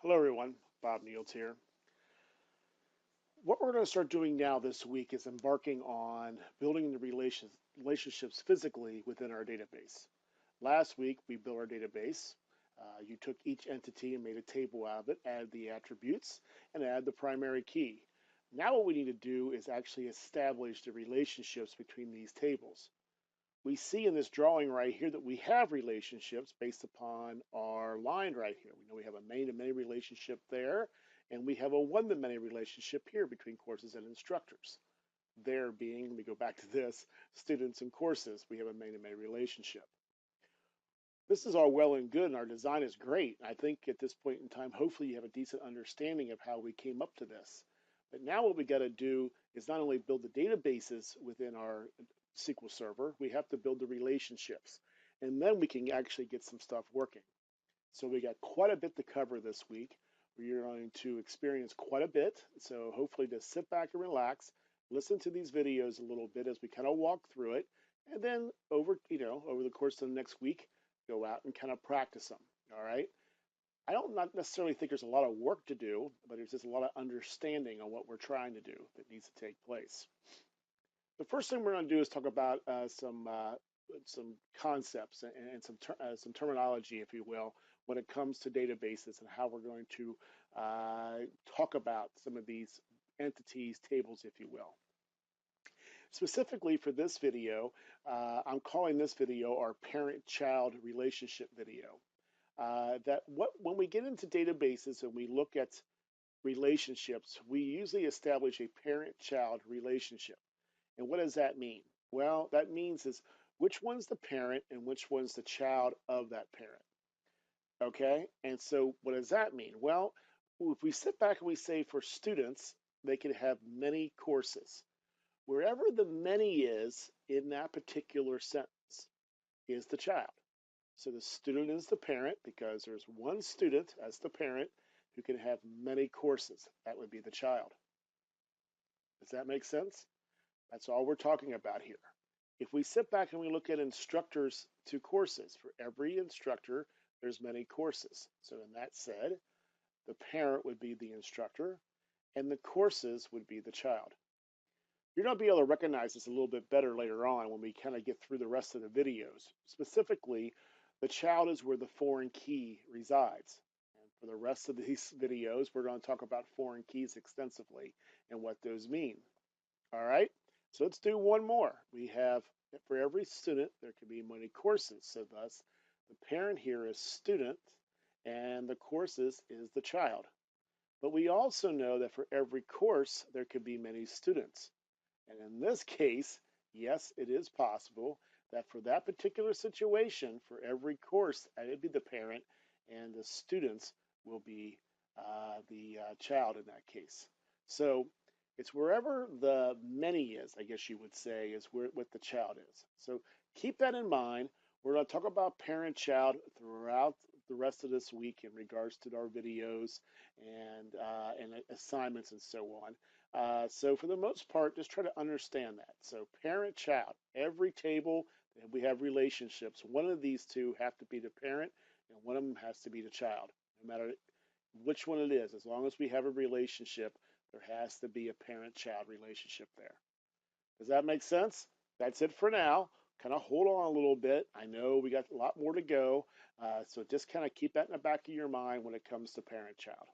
Hello everyone, Bob Niels here. What we're going to start doing now this week is embarking on building the relationships physically within our database. Last week we built our database. You took each entity and made a table out of it, added the attributes, and added the primary key. Now what we need to do is actually establish the relationships between these tables. We see in this drawing right here that we have relationships based upon our line right here. We know we have a many-to-many relationship there, and we have a one-to-many relationship here between courses and instructors. There being, let me go back to this, students and courses, we have a many-to-many relationship. This is all well and good, and our design is great. I think at this point in time, hopefully you have a decent understanding of how we came up to this. But now what we got to do is not only build the databases within our SQL Server, we have to build the relationships. And then we can actually get some stuff working. So we got quite a bit to cover this week. We're going to experience quite a bit. So hopefully just sit back and relax, listen to these videos a little bit as we kind of walk through it. And then over the course of the next week, go out and kind of practice them. All right. I don't not necessarily think there's a lot of work to do, but there's just a lot of understanding on what we're trying to do that needs to take place. The first thing we're going to do is talk about some concepts and some terminology, if you will, when it comes to databases and how we're going to talk about some of these entities, tables, if you will. Specifically for this video, I'm calling this video our parent-child relationship video. When we get into databases and we look at relationships, we usually establish a parent-child relationship. And what does that mean? Well, that means is which one's the parent and which one's the child of that parent. Okay, and so what does that mean? Well, if we sit back and we say for students, they can have many courses. Wherever the many is in that particular sentence is the child. So the student is the parent because there's one student as the parent who can have many courses. That would be the child. Does that make sense? That's all we're talking about here. If we sit back and we look at instructors to courses, for every instructor, there's many courses. So in that said, the parent would be the instructor and the courses would be the child. You're going to be able to recognize this a little bit better later on when we kind of get through the rest of the videos. Specifically, the child is where the foreign key resides. And for the rest of these videos, we're going to talk about foreign keys extensively and what those mean. All right, so let's do one more. We have, for every student, there can be many courses. So thus, the parent here is student, and the courses is the child. But we also know that for every course, there could be many students. And in this case, yes, it is possible that for that particular situation, for every course, it would be the parent, and the students will be the child in that case. So it's wherever the many is, I guess you would say, is where what the child is. So keep that in mind. We're going to talk about parent-child throughout the rest of this week in regards to our videos and assignments and so on. So for the most part, just try to understand that. So parent-child, every table we have relationships. One of these two have to be the parent, and one of them has to be the child. No matter which one it is, as long as we have a relationship, there has to be a parent-child relationship there. Does that make sense? That's it for now. Kind of hold on a little bit. I know we got a lot more to go, so just kind of keep that in the back of your mind when it comes to parent-child.